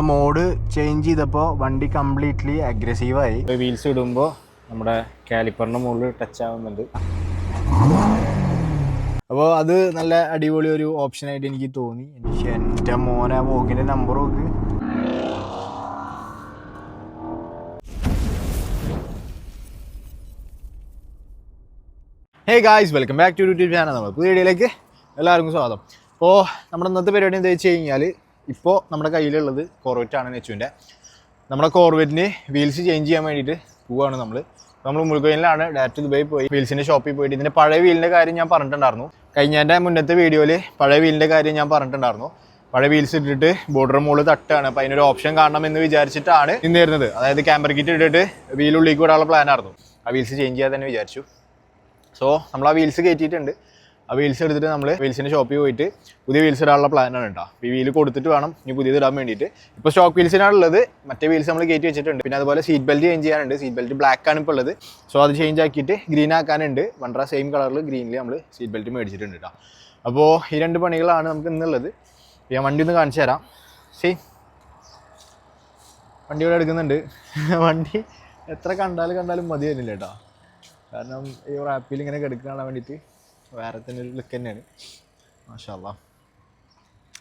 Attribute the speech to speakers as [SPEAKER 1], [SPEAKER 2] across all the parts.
[SPEAKER 1] Mode change ചെയ്തപ്പോൾ വണ്ടി completely അഗ്രസീവായി. Wheels ഇടുമ്പോൾ നമ്മുടെ കാലിപ്പറിൻ്റെ മുകളിൽ ടച്ച് ആവുന്നുണ്ട്. അപ്പോൾ അത് നല്ല അടിപൊളി ഒരു ഓപ്ഷനായിട്ട് എനിക്ക് തോന്നി. എൻ്റെ മോനെ വോഗിൻ്റെ നമ്പർ നോക്ക്. Hey guys, welcome back to YouTube channel. നമ്മൾ പുതിയ വീഡിയോയിലേക്ക് എല്ലാവർക്കും സ്വാഗതം. അപ്പോൾ നമ്മുടെ ഇന്നത്തെ പരിപാടി എന്താ വെച്ച് കഴിഞ്ഞാൽ, ഇപ്പോൾ നമ്മുടെ കയ്യിലുള്ളത് കോർവെറ്റാണ്, നെച്ചുവിൻ്റെ. നമ്മുടെ കോർവെറ്റിന് വീൽസ് ചേഞ്ച് ചെയ്യാൻ വേണ്ടിയിട്ട് പോവുകയാണ് നമ്മൾ മുഴുവനിലാണ് ഡയറക്റ്റ് ദുബായി പോയി വീൽസിൻ്റെ ഷോപ്പിൽ പോയിട്ട് ഇതിൻ്റെ പഴയ വീലിൻ്റെ കാര്യം ഞാൻ പറഞ്ഞിട്ടുണ്ടായിരുന്നു. കഴിഞ്ഞതിൻ്റെ മുന്നത്തെ വീഡിയോയിൽ പഴയ വീലിൻ്റെ കാര്യം ഞാൻ പറഞ്ഞിട്ടുണ്ടായിരുന്നു. പഴയ വീൽസ് ഇട്ടിട്ട് ബോർഡർ മുകളിൽ തട്ടാണ്. അപ്പോൾ അതിനൊരു ഓപ്ഷൻ കാണണം എന്ന് വിചാരിച്ചിട്ടാണ് ഇന്ന് വരുന്നത്. അതായത് ക്യാമ്പർ കിറ്റ് ഇട്ടിട്ട് വീലുള്ളിലേക്ക് വിടാനുള്ള പ്ലാനായിരുന്നു. ആ വീൽസ് ചേഞ്ച് ചെയ്യാൻ തന്നെ വിചാരിച്ചു. സോ നമ്മൾ ആ വീൽസ് കയറ്റിയിട്ടുണ്ട്. ആ വീൽസ് എടുത്തിട്ട് നമ്മൾ വീൽസിൻ്റെ ഷോപ്പിൽ പോയിട്ട് പുതിയ വീൽസ് ഇടാനുള്ള പ്ലാനാണ് കേട്ടോ. ഈ വീല് കൊടുത്തിട്ട് വേണം ഇനി പുതിയത് ഇടാൻ വേണ്ടിയിട്ട്. ഇപ്പോൾ സ്റ്റോക്ക് വീൽസിനാണുള്ളത്, മറ്റേ വീൽസ് നമ്മൾ കയറ്റി വെച്ചിട്ടുണ്ട്. പിന്നെ അതുപോലെ സീറ്റ് ബെൽറ്റ് ചേഞ്ച് ചെയ്യാനുണ്ട്. സീറ്റ് ബെൽറ്റ് ബ്ലാക്ക് ആണ് ഇപ്പോൾ ഉള്ളത്. സോ അത് ചേഞ്ച് ആക്കിയിട്ട് ഗ്രീൻ ആക്കാനുണ്ട്. വണ്ടറ സെയിം കളറിൽ ഗ്രീനിൽ നമ്മൾ സീറ്റ് ബെൽറ്റ് മേടിച്ചിട്ടുണ്ട് കേട്ടോ. അപ്പോൾ ഈ രണ്ട് പണികളാണ് നമുക്ക് ഇന്നുള്ളത്. ഞാൻ വണ്ടി ഒന്ന് കാണിച്ചു തരാം. വണ്ടി ഇവിടെ എടുക്കുന്നുണ്ട്. വണ്ടി എത്ര കണ്ടാലും മതി വരുന്നില്ല കേട്ടോ. കാരണം ഈ റാപ്പിൽ ഇങ്ങനെ കിടക്കാൻ വേണ്ടിയിട്ട് വേറെ തന്നെ ഒരു ലുക്ക് തന്നെയാണ്. മാഷാ അല്ലാ,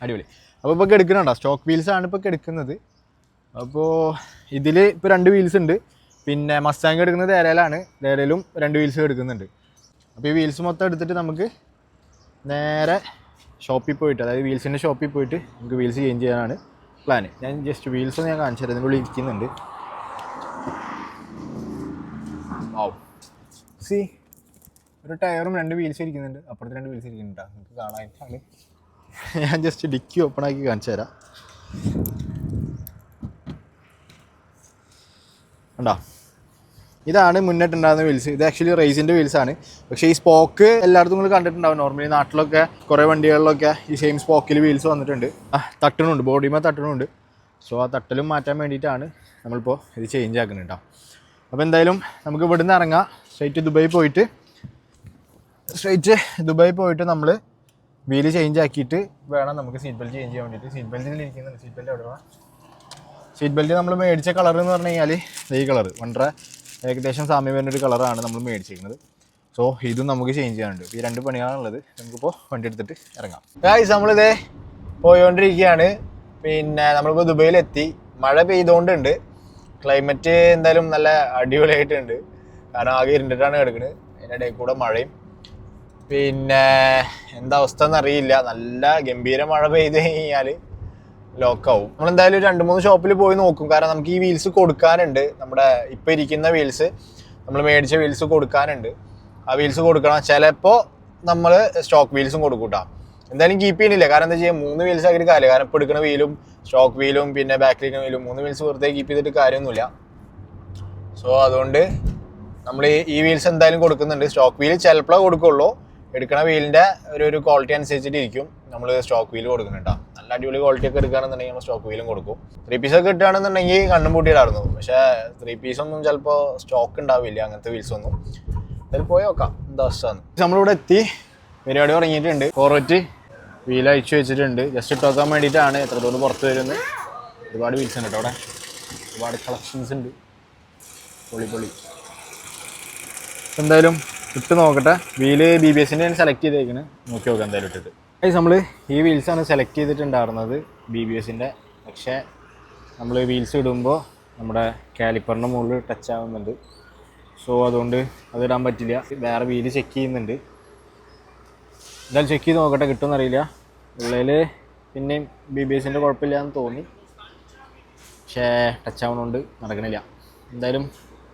[SPEAKER 1] അടിപൊളി. അപ്പോൾ ഇപ്പോൾ കിടക്കണുണ്ടോ, സ്റ്റോക്ക് വീൽസാണ് ഇപ്പോൾ കിടക്കുന്നത്. അപ്പോൾ ഇതിൽ ഇപ്പോൾ 2 വീൽസ് ഉണ്ട്. പിന്നെ മസ്താങ് എടുക്കുന്നത് ദേരയിലാണ്, ദേരയിലും 2 വീൽസ് എടുക്കുന്നുണ്ട്. അപ്പോൾ ഈ വീൽസ് മൊത്തം എടുത്തിട്ട് നമുക്ക് നേരെ ഷോപ്പിൽ പോയിട്ട്, അതായത് വീൽസിൻ്റെ ഷോപ്പിൽ പോയിട്ട് നമുക്ക് വീൽസ് ചേഞ്ച് ചെയ്യാനാണ് പ്ലാന്. ഞാൻ ജസ്റ്റ് വീൽസ് ഞാൻ കാണിച്ചു തരാം. ഇതിൻ്റെ ഉള്ളിൽ ഇരിക്കുന്നുണ്ട്. ഒരു ടയറും 2 വീൽസ് ഇരിക്കുന്നുണ്ട്. അപ്പുറത്ത് 2 വീൽസ് ഇരിക്കുന്നുണ്ട്. നമുക്ക് കാണാനായിട്ടാണ് ഞാൻ ജസ്റ്റ് ഡിക്കി ഓപ്പൺ ആക്കി കാണിച്ചു തരാം. കണ്ടോ, ഇതാണ് മുന്നിട്ടുണ്ടാകുന്ന വീൽസ്. ഇത് ആക്ച്വലി റേസിൻ്റെ വീൽസാണ്. പക്ഷേ ഈ സ്പോക്ക് എല്ലായിടത്തും നിങ്ങൾ കണ്ടിട്ടുണ്ടാവും. നോർമലി നാട്ടിലൊക്കെ കുറേ വണ്ടികളിലൊക്കെ ഈ സെയിം സ്പോക്കിൽ വീൽസ് വന്നിട്ടുണ്ട്. തട്ടണുണ്ട്, ബോഡിമേ തട്ടണുണ്ട്. സോ ആ തട്ടലും മാറ്റാൻ വേണ്ടിയിട്ടാണ് നമ്മളിപ്പോൾ ഇത് ചേഞ്ച് ആക്കുന്നത് കേട്ടോ. അപ്പോൾ എന്തായാലും നമുക്ക് ഇവിടുന്ന് ഇറങ്ങാം. സ്ട്രൈറ്റ് ദുബായി പോയിട്ട് നമ്മൾ വീല് ചേഞ്ച് ആക്കിയിട്ട് വേണം നമുക്ക് സീറ്റ് ബെൽറ്റ് ചേഞ്ച് ചെയ്യാൻ വേണ്ടിയിട്ട്. സീറ്റ് ബെൽറ്റിൽ ഇരിക്കുന്നുണ്ട്. സീറ്റ് ബെൽറ്റ് എവിടെ വേണം? സീറ്റ് ബെൽറ്റ് നമ്മൾ മേടിച്ച കളർ എന്ന് പറഞ്ഞു കഴിഞ്ഞാൽ ഈ കളർ വളരെ ഏകദേശം സാമ്യം വരുന്നൊരു കളറാണ് നമ്മൾ മേടിച്ചിരിക്കുന്നത്. സോ ഇതും നമുക്ക് ചേഞ്ച് ചെയ്യാനുണ്ട്. ഈ 2 പണിയാണുള്ളത്. നമുക്കിപ്പോൾ വണ്ടി എടുത്തിട്ട് ഇറങ്ങാം. ഗായ്സ്, നമ്മളിതേ പോയിക്കൊണ്ടിരിക്കുകയാണ്. പിന്നെ നമ്മളിപ്പോൾ ദുബൈയിലെത്തി. മഴ പെയ്തുകൊണ്ടുണ്ട്. ക്ലൈമറ്റ് എന്തായാലും നല്ല അടിപൊളിയായിട്ടുണ്ട്. കാരണം ആകെ ഇരുണ്ടിട്ടാണ് കിടക്കുന്നത്. അതിൻ്റെ ഇടയിൽ കൂടെ മഴയും. പിന്നെ എന്താ അവസ്ഥ എന്നറിയില്ല. നല്ല ഗംഭീര മഴ പെയ്ത് കഴിഞ്ഞാൽ ലോക്കാവും. നമ്മളെന്തായാലും 2-3 ഷോപ്പിൽ പോയി നോക്കും. കാരണം നമുക്ക് ഈ വീൽസ് കൊടുക്കാനുണ്ട്. നമ്മുടെ ഇപ്പോൾ ഇരിക്കുന്ന വീൽസ്, നമ്മൾ മേടിച്ച വീൽസ് കൊടുക്കാനുണ്ട്. ആ വീൽസ് കൊടുക്കണം. ചിലപ്പോൾ നമ്മൾ സ്റ്റോക്ക് വീൽസും കൊടുക്കൂട്ടാ. എന്തായാലും കീപ്പ് ചെയ്യണില്ല. കാരണം എന്താ ചെയ്യുക, 3 വീൽസ് ആക്കിയിട്ട് കാര്യമില്ല. കാരണം ഇപ്പോൾ എടുക്കുന്ന വീലും സ്റ്റോക്ക് വീലും പിന്നെ ബാക്കിലിരിക്കുന്ന വീലും 3 വീൽസ് വെറുതെ കീപ്പ് ചെയ്തിട്ട് കാര്യമൊന്നുമില്ല. സോ അതുകൊണ്ട് നമ്മൾ ഈ വീൽസ് എന്തായാലും കൊടുക്കുന്നുണ്ട്. സ്റ്റോക്ക് വീൽ ചിലപ്പോഴേ കൊടുക്കുള്ളൂ. എടുക്കുന്ന വീലിൻ്റെ ഒരു ക്വാളിറ്റി അനുസരിച്ചിട്ട് ഇരിക്കും നമ്മൾ സ്റ്റോക്ക് വീൽ കൊടുക്കുന്നുണ്ട്. നല്ല അടിപൊളി ക്വാളിറ്റി ഒക്കെ എടുക്കുകയാണെന്നുണ്ടെങ്കിൽ നമ്മൾ സ്റ്റോക്ക് വീലും കൊടുക്കും. 3 പീസൊക്കെ കിട്ടുകയാണെന്നുണ്ടെങ്കിൽ കണ്ണും പൂട്ടിയിടായിരുന്നു. പക്ഷേ 3 പീസൊന്നും ചിലപ്പോൾ സ്റ്റോക്ക് ഉണ്ടാവില്ല, അങ്ങനത്തെ വീൽസ് ഒന്നും. അതിൽ പോയി നോക്കാം എന്താ അവസ്ഥയാണ്. നമ്മളിവിടെ എത്തി, പരിപാടി തുടങ്ങിയിട്ടുണ്ട്. കോർവെറ്റ് വീൽ അയച്ചു വെച്ചിട്ടുണ്ട്. ജസ്റ്റ് ഇട്ട് നോക്കാൻ വേണ്ടിയിട്ടാണ് എത്രത്തോളം പുറത്ത് വരുന്നത്. ഒരുപാട് വീൽസ് ഉണ്ട് കേട്ടോ അവിടെ. ഒരുപാട് കളക്ഷൻസ് ഉണ്ട്. പൊളി. എന്തായാലും ഇട്ട് നോക്കട്ടെ. വീല് BBSൻ്റെ സെലക്ട് ചെയ്തേക്കണ്. നോക്കി നോക്കാം എന്തായാലും ഇട്ടിട്ട്. നമ്മൾ ഈ വീൽസാണ് സെലക്ട് ചെയ്തിട്ടുണ്ടായിരുന്നത്, BBSൻ്റെ. പക്ഷേ നമ്മൾ വീൽസ് ഇടുമ്പോൾ നമ്മുടെ കാലിപ്പറിൻ്റെ മുകളിൽ ടച്ച് ആവുന്നുണ്ട്. സോ അതുകൊണ്ട് അതിടാൻ പറ്റില്ല. വേറെ വീല് ചെക്ക് ചെയ്യുന്നുണ്ട്. എന്തായാലും ചെക്ക് ചെയ്ത് നോക്കട്ടെ, കിട്ടുമെന്നറിയില്ല. ഉള്ളിൽ പിന്നെയും BBSൻ്റെ കുഴപ്പമില്ല എന്ന് തോന്നി. പക്ഷേ ടച്ച് ആവുന്നതുകൊണ്ട് നടക്കണില്ല. എന്തായാലും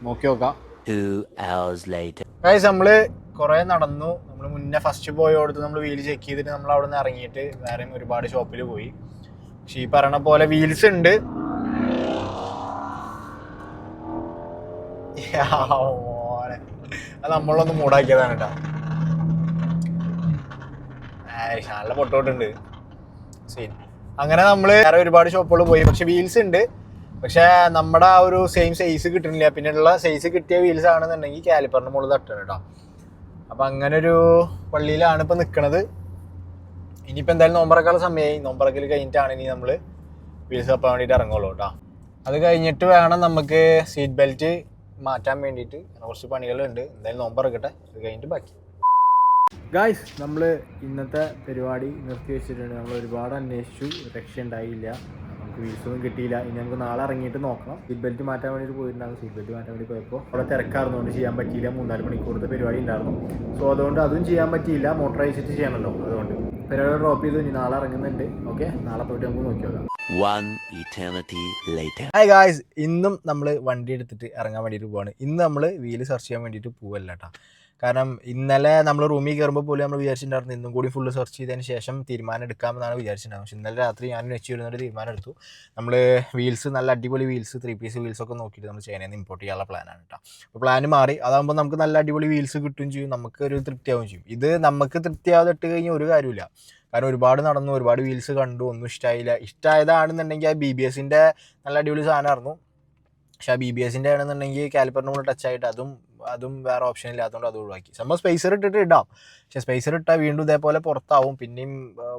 [SPEAKER 1] നോക്കി നോക്കാം.
[SPEAKER 2] 2 hours later.
[SPEAKER 1] ഗൈസ്, നമ്മൾ കുറേ നടന്നു. നമ്മൾ മുന്നേ ഫസ്റ്റ് പോയോടത്ത് നമ്മൾ വീല് ചെക്ക് ചെയ്തിട്ട് നമ്മൾ അവിടെ നിന്ന് ഇറങ്ങിയിട്ട് വേറെയും ഒരുപാട് ഷോപ്പിൽ പോയി. പക്ഷെ ഈ പറയണ പോലെ വീൽസ് ഉണ്ട്. അത് നമ്മളൊന്ന് മൂടാക്കിയതാണ് കേട്ടോ. നല്ല പൊട്ടോട്ടുണ്ട് സീൻ. അങ്ങനെ നമ്മൾ വേറെ ഒരുപാട് ഷോപ്പുകൾ പോയി. പക്ഷെ വീൽസ് ഉണ്ട്, പക്ഷേ നമ്മുടെ ആ ഒരു സെയിം സൈസ് കിട്ടുന്നില്ല. പിന്നെയുള്ള സൈസ് കിട്ടിയ വീൽസ് ആണെന്നുണ്ടെങ്കിൽ കാലിപ്പറിൻ്റെ മുകളിൽ തട്ടണം കേട്ടോ. അപ്പം അങ്ങനെ ഒരു പള്ളിയിലാണ് ഇപ്പം നിൽക്കണത്. ഇനിയിപ്പോൾ എന്തായാലും നോമ്പറക്കാനുള്ള സമയമായി. നോമ്പറക്കൽ കഴിഞ്ഞിട്ടാണ് ഇനി നമ്മൾ വീൽസ് തപ്പാൻ വേണ്ടിയിട്ട് ഇറങ്ങുള്ളൂ കേട്ടോ. അത് കഴിഞ്ഞിട്ട് വേണം നമുക്ക് സീറ്റ് ബെൽറ്റ് മാറ്റാൻ വേണ്ടിയിട്ട്. കുറച്ച് പണികളുണ്ട്. എന്തായാലും നോമ്പറക്കട്ടെ, അത് കഴിഞ്ഞിട്ട് ബാക്കി. ഗായ്സ്, നമ്മൾ ഇന്നത്തെ പരിപാടി നിർത്തി വെച്ചിട്ടുണ്ട്. നമ്മൾ ഒരുപാട് അന്വേഷിച്ചു, രക്ഷ ഉണ്ടായില്ല, നമുക്ക് വീൽസൊന്നും കിട്ടിയില്ല. ഇനി നമുക്ക് നാളെ ഇറങ്ങിയിട്ട് നോക്കണം. സീറ്റ് ബെൽറ്റ് മാറ്റാൻ വേണ്ടിയിട്ട് പോയിട്ടുണ്ടാകും. സീറ്റ് ബെൽറ്റ് മാറ്റാൻ വേണ്ടി പോയപ്പോൾ അവിടെ തിരക്കായിരുന്നുകൊണ്ട് ചെയ്യാൻ പറ്റിയില്ല. 3-4 മണിക്കൂറത്തെ പരിപാടി ഉണ്ടായിരുന്നു. സോ അതുകൊണ്ട് അതും ചെയ്യാൻ പറ്റിയില്ല. മോട്ടർ അയച്ചിട്ട് ചെയ്യണമല്ലോ, അതുകൊണ്ട് പരിപാടി ഡ്രോപ്പ് ചെയ്തു. ഇനി നാളെ ഇറങ്ങുന്നുണ്ട്. ഓക്കെ, നാളെ പോയിട്ട് നമുക്ക് നോക്കി നോക്കാം.
[SPEAKER 2] One eternity later.
[SPEAKER 1] Hi guys, ഇന്നും നമ്മൾ വണ്ടി എടുത്തിട്ട് ഇറങ്ങാൻ വേണ്ടിയിട്ട് പോവാണ്. ഇന്ന് നമ്മൾ വീല് സെർച്ച് ചെയ്യാൻ വേണ്ടിയിട്ട് പോവല്ല കേട്ടോ. കാരണം ഇന്നലെ നമ്മൾ റൂമിൽ കയറുമ്പോൾ പോലും നമ്മൾ വിചാരിച്ചിട്ടുണ്ടായിരുന്നു ഇന്നും കൂടി ഫുള്ള് സെർച്ച് ചെയ്തതിന് ശേഷം തീരുമാനം എടുക്കാമെന്നാണ് വിചാരിച്ചിട്ടുണ്ടാകും. പക്ഷേ ഇന്നലെ രാത്രി ഞാൻ വെച്ച് വരുന്നൊരു തീരുമാനം എടുത്തു. നമ്മൾ വീൽസ്, നല്ല അടിപൊളി വീൽസ്, 3 പീസ് വീൽസൊക്കെ നോക്കിയിട്ട് നമ്മൾ ചൈനയിൽ നിന്ന് ഇമ്പോർട്ട് ചെയ്യാനുള്ള പ്ലാനാണ് കേട്ടോ. അപ്പോൾ പ്ലാൻ മാറി. അതാകുമ്പോൾ നമുക്ക് നല്ല അടിപൊളി വീൽസ് കിട്ടുകയും ചെയ്യും, നമുക്ക് ഒരു തൃപ്തിയാവുകയും ചെയ്യും. ഇത് നമുക്ക് തൃപ്തിയാവാതെ ഇട്ട് കഴിഞ്ഞാൽ ഒരു കാര്യമില്ല. കാരണം ഒരുപാട് നടന്നു, ഒരുപാട് വീൽസ് കണ്ടു, ഒന്നും ഇഷ്ടമായില്ല. ഇഷ്ടമായതാണെന്നുണ്ടെങ്കിൽ ആ BBSൻ്റെ നല്ല അടിപൊളി സാധനമായിരുന്നു. പക്ഷെ ആ BBSൻ്റെ ആണെന്നുണ്ടെങ്കിൽ കാലിപ്പറിന് കൂടെ ടച്ച് ആയിട്ട് അതും വേറെ ഓപ്ഷൻ ഇല്ലാത്തതുകൊണ്ട് അത് ഒഴിവാക്കി. നമ്മൾ സ്പേസർ ഇട്ടിട്ട് ഇടാം, പക്ഷെ സ്പേസർ ഇട്ടാൽ വീണ്ടും ഇതേപോലെ പുറത്താവും, പിന്നെയും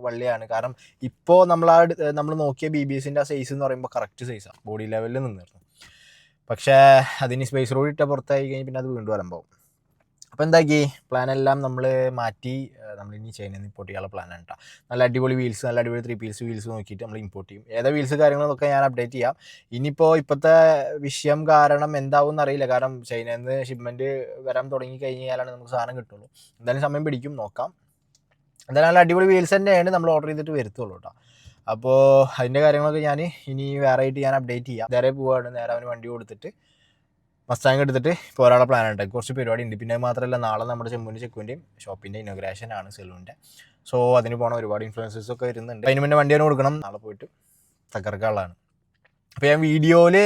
[SPEAKER 1] വള്ളിയാണ്. കാരണം ഇപ്പോൾ നമ്മൾ നോക്കിയ BBSൻ്റെ ആ സൈസ് എന്ന് പറയുമ്പോൾ കറക്റ്റ് സൈസാണ്, ബോഡി ലെവലിൽ നിന്നിരുന്നു. പക്ഷേ അതിന് സ്പേസർ കൂടി ഇട്ടാൽ പുറത്തായി കഴിഞ്ഞാൽ പിന്നെ അത് വീണ്ടും വരമ്പാവും. അപ്പോൾ എന്താക്കി, പ്ലാനെല്ലാം നമ്മൾ മാറ്റി. നമ്മളിനി ചൈനയിൽ നിന്ന് ഇമ്പോർട്ട് ചെയ്യാനുള്ള പ്ലാനാണ് കേട്ടോ. നല്ല അടിപൊളി വീൽസ്, നല്ല അടിപൊളി 3 പീസ് വീൽസ് നോക്കിയിട്ട് നമ്മൾ ഇമ്പോർട്ട് ചെയ്യും. ഏതാ വീൽസ് കാര്യങ്ങളൊക്കെ ഞാൻ അപ്ഡേറ്റ് ചെയ്യാം. ഇനിയിപ്പോൾ ഇപ്പോഴത്തെ വിഷയം കാരണം എന്താവും എന്നറിയില്ല. കാരണം ചൈനയിൽ നിന്ന് ഷിപ്മെൻറ്റ് വരാൻ തുടങ്ങി കഴിഞ്ഞാലാണ് നമുക്ക് സാധനം കിട്ടുള്ളൂ. എന്തായാലും സമയം പിടിക്കും, നോക്കാം. എന്തായാലും നല്ല അടിപൊളി വീൽസ് തന്നെയാണ് നമ്മൾ ഓർഡർ ചെയ്തിട്ട് വരുത്തുള്ളൂ കേട്ടോ. അപ്പോൾ അതിൻ്റെ കാര്യങ്ങളൊക്കെ ഞാൻ ഇനി വേറെ ആയിട്ട് ഞാൻ അപ്ഡേറ്റ് ചെയ്യാം. നേരെ പോവാണ്, നേരെ അവന് വണ്ടി കൊടുത്തിട്ട് മസ്റ്റാങ് എടുത്തിട്ട് ഇപ്പോൾ ഒരാളെ പ്ലാൻ ഉണ്ട്. കുറച്ച് പരിപാടി ഉണ്ട്. പിന്നെ മാത്രമല്ല, നാളെ നമ്മുടെ ചെമ്പൂൻ്റെ ചെക്കുവിൻ്റെയും ഷോപ്പിൻ്റെ ഇനോഗ്രേഷൻ ആണ്, സെലൂണിൻ്റെ. സോ അതിന് പോകണം. ഒരുപാട് ഇൻഫ്ലുവൻസേഴ്സ് ഒക്കെ വരുന്നുണ്ട്. അതിന് മുന്നേ വണ്ടി കൊടുക്കണം. നാളെ പോയിട്ട് തകർക്കാനുള്ളതാണ്. അപ്പോൾ ഞാൻ വീഡിയോയിൽ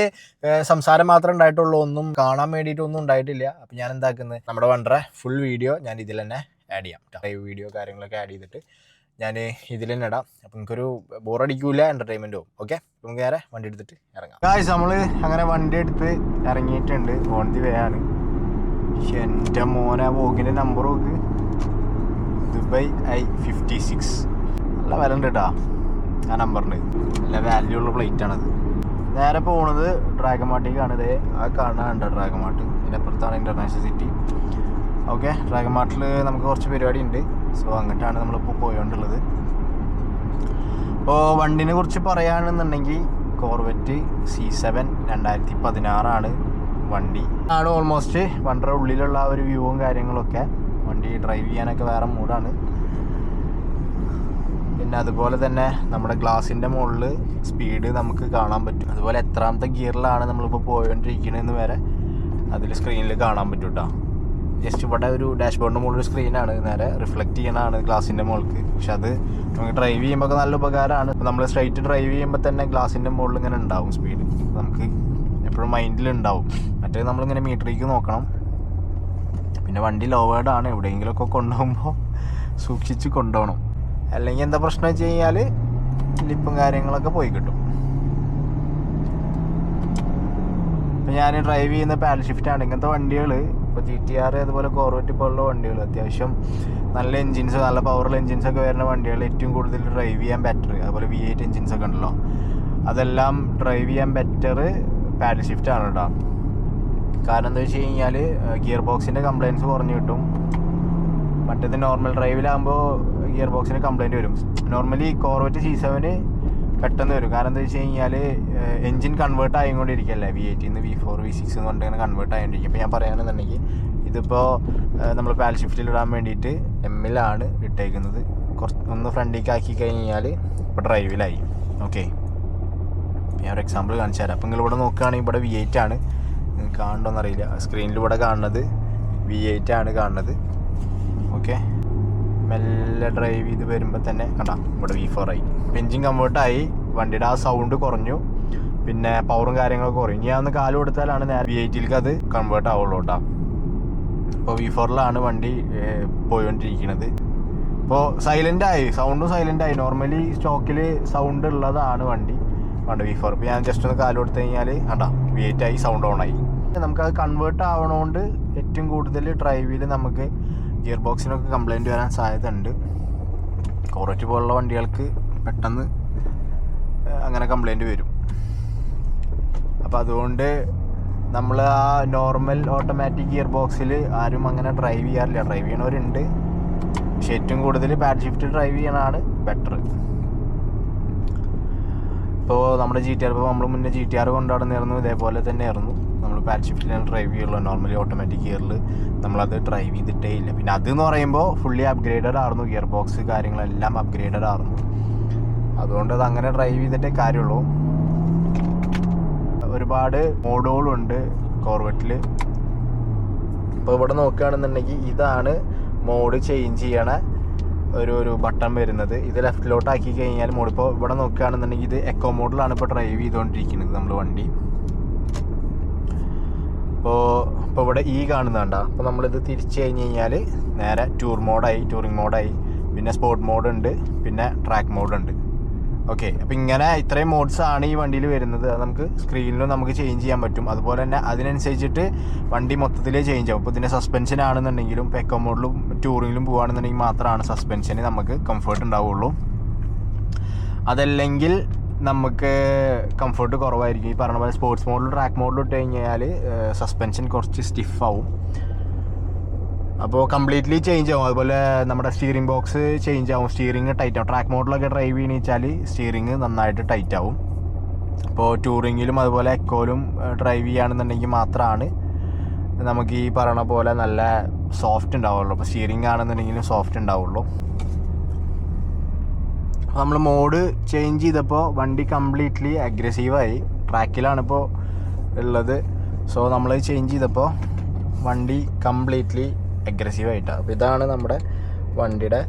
[SPEAKER 1] സംസാരം മാത്രമേ ഉണ്ടായിട്ടുള്ളൂ, ഒന്നും കാണാൻ വേണ്ടിയിട്ടൊന്നും ഉണ്ടായിട്ടില്ല. അപ്പോൾ ഞാൻ എന്താക്കുന്നത്, നമ്മുടെ വണ്ടറെ ഫുൾ വീഡിയോ ഞാൻ ഇതിൽ തന്നെ ആഡ് ചെയ്യാം. ലൈവ് വീഡിയോ കാര്യങ്ങളൊക്കെ ആഡ് ചെയ്തിട്ട് ഞാൻ ഇതിൽ തന്നെ ഇടാം. അപ്പോൾ നിങ്ങൾക്കൊരു ബോറടിക്കില്ല, എൻ്റർടൈൻമെൻറ്റും. ഓക്കെ, നമുക്ക് നേരെ വണ്ടി എടുത്തിട്ട് ഇറങ്ങാം. ഗായ്സ്, നമ്മൾ അങ്ങനെ വണ്ടി എടുത്ത് ഇറങ്ങിയിട്ടുണ്ട്. ഓൺ ദി വേ ആണ്. എൻ്റെ മോനെ, വോഗിൻ്റെ നമ്പർ നോക്ക്, ദുബൈ I56. നല്ല വില ഉണ്ട് കേട്ടോ ആ നമ്പറിന്, നല്ല വാല്യൂ ഉള്ള പ്ലേറ്റാണത്. നേരെ പോകുന്നത് ഡ്രാഗമാട്ടിക്കാണ്. ഇതേ ആ കാണാനുണ്ട് ഡ്രാഗമാട്ട്. ഇതിനപ്പുറത്താണ് ഇൻ്റർനാഷണൽ സിറ്റി. ഓക്കെ, ഡ്രാഗമാട്ടിൽ നമുക്ക് കുറച്ച് പരിപാടി ഉണ്ട്. സോ അങ്ങോട്ടാണ് നമ്മളിപ്പോൾ പോയോണ്ടുള്ളത്. ഇപ്പോൾ വണ്ടിനെ കുറിച്ച് പറയുകയാണെന്നുണ്ടെങ്കിൽ കോർവെറ്റ് C7 2016 വണ്ടി ആണ്. ഓൾമോസ്റ്റ് വണ്ടറെ ഉള്ളിലുള്ള ആ ഒരു വ്യൂവും കാര്യങ്ങളൊക്കെ, വണ്ടി ഡ്രൈവ് ചെയ്യാനൊക്കെ വേറെ മൂഡാണ്. പിന്നെ അതുപോലെ തന്നെ നമ്മുടെ ഗ്ലാസിൻ്റെ മുകളിൽ സ്പീഡ് നമുക്ക് കാണാൻ പറ്റും. അതുപോലെ എത്രാമത്തെ ഗിയറിലാണ് നമ്മളിപ്പോൾ പോയോണ്ടിരിക്കണമെന്ന് വരെ അതിൽ സ്ക്രീനിൽ കാണാൻ പറ്റും കേട്ടോ. ജസ്റ്റ് ഇവിടെ ഒരു ഡാഷ്ബോർഡിൻ്റെ മുകളിൽ സ്ക്രീനാണ്, നേരെ റിഫ്ലക്റ്റ് ചെയ്യണതാണ് ഗ്ലാസിൻ്റെ മുകൾക്ക്. പക്ഷെ അത് നമുക്ക് ഡ്രൈവ് ചെയ്യുമ്പോൾ നല്ല ഉപകാരമാണ്. നമ്മൾ സ്ട്രൈറ്റ് ഡ്രൈവ് ചെയ്യുമ്പോൾ തന്നെ ഗ്ലാസിൻ്റെ മുകളിൽ ഇങ്ങനെ ഉണ്ടാവും സ്പീഡ്, നമുക്ക് എപ്പോഴും മൈൻഡിലുണ്ടാവും. മറ്റേ നമ്മളിങ്ങനെ മീറ്ററിലേക്ക് നോക്കണം. പിന്നെ വണ്ടി ലോവേഡാണ്, എവിടെയെങ്കിലുമൊക്കെ കൊണ്ടുപോകുമ്പോൾ സൂക്ഷിച്ച് കൊണ്ടുപോകണം. അല്ലെങ്കിൽ എന്താ പ്രശ്നം വെച്ച് കഴിഞ്ഞാൽ ലിപ്പും കാര്യങ്ങളൊക്കെ പോയി കിട്ടും. ഇപ്പം ഞാൻ ഡ്രൈവ് ചെയ്യുന്ന പാഡൽ ഷിഫ്റ്റാണ്. ഇങ്ങനത്തെ വണ്ടികൾ ഇപ്പോൾ GTR അതുപോലെ കോർവെറ്റ് പോലുള്ള വണ്ടികൾ അത്യാവശ്യം നല്ല എൻജിൻസ്, നല്ല പവറുള്ള എൻജിൻസൊക്കെ വരുന്ന വണ്ടികൾ ഏറ്റവും കൂടുതൽ ഡ്രൈവ് ചെയ്യാൻ ബെറ്റർ. അതുപോലെ V8 എൻജിൻസൊക്കെ ഉണ്ടല്ലോ, അതെല്ലാം ഡ്രൈവ് ചെയ്യാൻ ബെറ്റർ പാഡൽ ഷിഫ്റ്റാണ് കേട്ടോ. കാരണം എന്താ വെച്ച് കഴിഞ്ഞാൽ ഗിയർ ബോക്സിൻ്റെ കംപ്ലയിൻസ് കുറഞ്ഞ് കിട്ടും. മറ്റേത് നോർമൽ ഡ്രൈവിലാകുമ്പോൾ ഗിയർ ബോക്സിന് കംപ്ലയിൻറ്റ് വരും. നോർമലി കോർവെറ്റ് C7 പെട്ടെന്ന് വരും. കാരണം എന്താ വെച്ച് കഴിഞ്ഞാൽ എൻജിൻ കൺവേർട്ട് ആയിക്കൊണ്ടിരിക്കുകയല്ലേ, V8 നിന്ന് V4 V6 എന്ന് പറഞ്ഞിട്ട് ഇങ്ങനെ കൺവേർട്ട് ആയിക്കൊണ്ടിരിക്കും. ഇപ്പോൾ ഞാൻ പറയുകയാണെന്നുണ്ടെങ്കിൽ ഇതിപ്പോൾ നമ്മൾ പാൽ ഷിഫ്റ്റിൽ ഇടാൻ വേണ്ടിയിട്ട് M-ലാണ് ഇട്ടേക്കുന്നത്. ഒന്ന് ഫ്രണ്ടിലേക്ക് ആക്കി കഴിഞ്ഞാൽ ഇപ്പോൾ ഡ്രൈവിലായി. ഓക്കെ, ഞാൻ ഒരു എക്സാമ്പിൾ കാണിച്ചു തരാം. അപ്പോൾ നിങ്ങളിവിടെ നോക്കുകയാണെങ്കിൽ ഇവിടെ V8 ആണ്, നിങ്ങൾക്ക് കാണണ്ടോന്നറിയില്ല. സ്ക്രീനിൽ ഇവിടെ കാണുന്നത് V8 ആണ് കാണുന്നത്. ഓക്കെ, മെല്ലെ ഡ്രൈവ് ചെയ്ത് വരുമ്പോൾ തന്നെ കണ്ടാം ഇവിടെ V4 ആയി. എൻജിൻ കംഫർട്ടായി, വണ്ടിയുടെ ആ സൗണ്ട് കുറഞ്ഞു, പിന്നെ പവറും കാര്യങ്ങളൊക്കെ കുറയും. ഞാൻ ഒന്ന് കാല് കൊടുത്താലാണ് നേരെ V8ലേക്ക് അത് കൺവേർട്ട് ആവുള്ളൂ കേട്ടോ. ഇപ്പോൾ V4ലാണ് വണ്ടി പോയിക്കൊണ്ടിരിക്കുന്നത്. ഇപ്പോൾ സൈലൻ്റായി, സൗണ്ടും സൈലൻ്റായി. നോർമലി സ്റ്റോക്കിൽ സൗണ്ട് ഉള്ളതാണ് വണ്ടി V4. ഇപ്പോൾ ഞാൻ ജസ്റ്റ് ഒന്ന് കാല് കൊടുത്തു കഴിഞ്ഞാൽ കണ്ടാ V8 ആയി, സൗണ്ട് ഓണായി. നമുക്കത് കൺവേർട്ട് ആവണോണ്ട് ഏറ്റവും കൂടുതൽ ഡ്രൈവിൽ നമുക്ക് ഗിയർ ബോക്സിനൊക്കെ കംപ്ലയിൻറ്റ് വരാൻ സാധ്യത ഉണ്ട്. കോററ്റ് പോലുള്ള വണ്ടികൾക്ക് പെട്ടെന്ന് അങ്ങനെ കംപ്ലൈൻറ്റ് വരും. അപ്പോൾ അതുകൊണ്ട് നമ്മൾ ആ നോർമൽ ഓട്ടോമാറ്റിക് ഗിയർ ബോക്സിൽ ആരും അങ്ങനെ ഡ്രൈവ് ചെയ്യാറില്ല. ഡ്രൈവ് ചെയ്യണവരുണ്ട്, പക്ഷെ ഏറ്റവും കൂടുതൽ പാഡ് ഷിഫ്റ്റ് ഡ്രൈവ് ചെയ്യണതാണ് ബെറ്റർ. ഇപ്പോൾ നമ്മുടെ GTR, ഇപ്പോൾ നമ്മൾ മുന്നേ GTR കൊണ്ടുനടന്നിരുന്നു, ഇതേപോലെ തന്നെയായിരുന്നു. നമ്മൾ പാഡ് ഷിഫ്റ്റിലാണ് ഡ്രൈവ് ചെയ്യുള്ളൂ. നോർമലി ഓട്ടോമാറ്റിക് ഗിയറിൽ നമ്മളത് ഡ്രൈവ് ചെയ്തിട്ടേ ഇല്ല. പിന്നെ അതെന്ന് പറയുമ്പോൾ ഫുള്ളി അപ്ഗ്രേഡഡ് ആയിരുന്നു, ഗിയർ ബോക്സ് കാര്യങ്ങളെല്ലാം അപ്ഗ്രേഡഡ് ആയിരുന്നു. അതുകൊണ്ട് അത് അങ്ങനെ ഡ്രൈവ് ചെയ്തിട്ടേ കാര്യമുള്ളൂ. ഒരുപാട് മോഡുകളുണ്ട് കോർവെറ്റിൽ. ഇപ്പോൾ ഇവിടെ നോക്കുകയാണെന്നുണ്ടെങ്കിൽ ഇതാണ് മോഡ് ചേഞ്ച് ചെയ്യണ ഒരു ബട്ടൺ വരുന്നത്. ഇത് ലെഫ്റ്റിലോട്ട് ആക്കി കഴിഞ്ഞാൽ മോഡ്, ഇപ്പോൾ ഇവിടെ നോക്കുകയാണെന്നുണ്ടെങ്കിൽ ഇത് എക്കോ മോഡിലാണ് ഇപ്പോൾ ഡ്രൈവ് ചെയ്തുകൊണ്ടിരിക്കുന്നത് നമ്മൾ വണ്ടി. ഇപ്പോൾ ഇവിടെ കാണുന്നുണ്ട. അപ്പോൾ നമ്മളിത് തിരിച്ച് കഴിഞ്ഞ് കഴിഞ്ഞാൽ നേരെ ടൂറിംഗ് മോഡായി, പിന്നെ സ്പോർട്ട് മോഡ് ഉണ്ട്, പിന്നെ ട്രാക്ക് മോഡ് ഉണ്ട്. ഓക്കെ, അപ്പോൾ ഇങ്ങനെ ഇത്രയും മോഡ്സ് ആണ് ഈ വണ്ടിയിൽ വരുന്നത്. അത് നമുക്ക് സ്ക്രീനിലും നമുക്ക് ചേഞ്ച് ചെയ്യാൻ പറ്റും. അതുപോലെ തന്നെ അതിനനുസരിച്ചിട്ട് വണ്ടി മൊത്തത്തിൽ ചേഞ്ച് ആവും. ഇപ്പോൾ ഇതിൻ്റെ സസ്പെൻഷൻ ആണെന്നുണ്ടെങ്കിലും, ഇപ്പോൾ എക്കോ മോഡിലും ടൂറിങ്ങിലും പോകുകയാണെന്നുണ്ടെങ്കിൽ മാത്രമാണ് സസ്പെൻഷന് നമുക്ക് കംഫർട്ട് ഉണ്ടാവുള്ളൂ. അതല്ലെങ്കിൽ നമുക്ക് കംഫർട്ട് കുറവായിരിക്കും. ഈ പറഞ്ഞ പോലെ സ്പോർട്സ് മോഡിലും ട്രാക്ക് മോഡിലും ഇട്ട് കഴിഞ്ഞാൽ സസ്പെൻഷൻ കുറച്ച് സ്റ്റിഫാവും. അപ്പോൾ കംപ്ലീറ്റ്ലി ചേഞ്ച് ആവും. അതുപോലെ നമ്മുടെ സ്റ്റിയറിംഗ് ബോക്സ് ചേഞ്ച് ആവും, സ്റ്റിയറിംഗ് ടൈറ്റ് ആവും. ട്രാക്ക് മോഡിലൊക്കെ ഡ്രൈവ് ചെയ്യണമെന്ന് വെച്ചാൽ സ്റ്റിയറിംഗ് നന്നായിട്ട് ടൈറ്റ് ആവും. അപ്പോൾ ടൂറിങ്ങിലും അതുപോലെ എക്കോയിലും ഡ്രൈവ് ചെയ്യുകയാണെന്നുണ്ടെങ്കിൽ മാത്രമാണ് നമുക്ക് ഈ പറയണ പോലെ നല്ല സോഫ്റ്റ് ഉണ്ടാവുള്ളൂ. അപ്പോൾ സ്റ്റിയറിംഗ് ആണെന്നുണ്ടെങ്കിലും സോഫ്റ്റ് ഉണ്ടാവുള്ളൂ. നമ്മൾ മോഡ് ചേഞ്ച് ചെയ്തപ്പോൾ വണ്ടി കംപ്ലീറ്റ്ലി അഗ്രസീവായി. ട്രാക്കിലാണിപ്പോൾ ഉള്ളത്. സോ നമ്മൾ ചേഞ്ച് ചെയ്തപ്പോൾ വണ്ടി കംപ്ലീറ്റ്ലി അഗ്രസീവായിട്ടാണ്. അപ്പോൾ ഇതാണ് നമ്മുടെ വണ്ടിയുടെ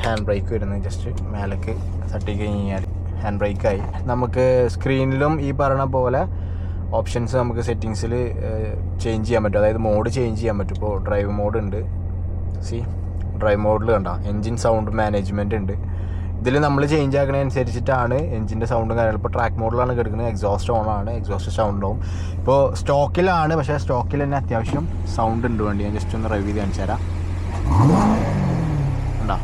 [SPEAKER 1] ഹാൻഡ് ബ്രേക്ക് വരുന്നത്. ജസ്റ്റ് മേലേക്ക് തട്ടി കഴിഞ്ഞാൽ ഹാൻഡ് ബ്രേക്കായി. നമുക്ക് സ്ക്രീനിലും ഈ പറഞ്ഞ പോലെ ഓപ്ഷൻസ് നമുക്ക് സെറ്റിങ്സിൽ ചേഞ്ച് ചെയ്യാൻ പറ്റും. അതായത് മോഡ് ചേഞ്ച് ചെയ്യാൻ പറ്റും. ഇപ്പോൾ ഡ്രൈവ് മോഡ് ഉണ്ട്, ഡ്രൈവ് മോഡിൽ കണ്ട എൻജിൻ സൗണ്ട് മാനേജ്മെൻറ്റ് ഉണ്ട്. ഇതിൽ നമ്മൾ ചേഞ്ച് ആക്കുന്നതനുസരിച്ചിട്ടാണ് എൻജിൻ്റെ സൗണ്ടും കാര്യങ്ങളും. ഇപ്പോൾ ട്രാക്ക് മോഡിലാണ് കിടക്കുന്നത്, എക്സോസ്റ്റ് ഓൺ ആണ്, എക്സോസ്റ്റ് സൗണ്ട് ആവും. ഇപ്പോൾ സ്റ്റോക്കിലാണ്, പക്ഷേ സ്റ്റോക്കിൽ തന്നെ അത്യാവശ്യം സൗണ്ട് ഉണ്ട് വണ്ടി. ഞാൻ ജസ്റ്റ് ഒന്ന് റിവ്യൂ ചെയ്ത് കാണിച്ചു തരാം. ഉണ്ടോ?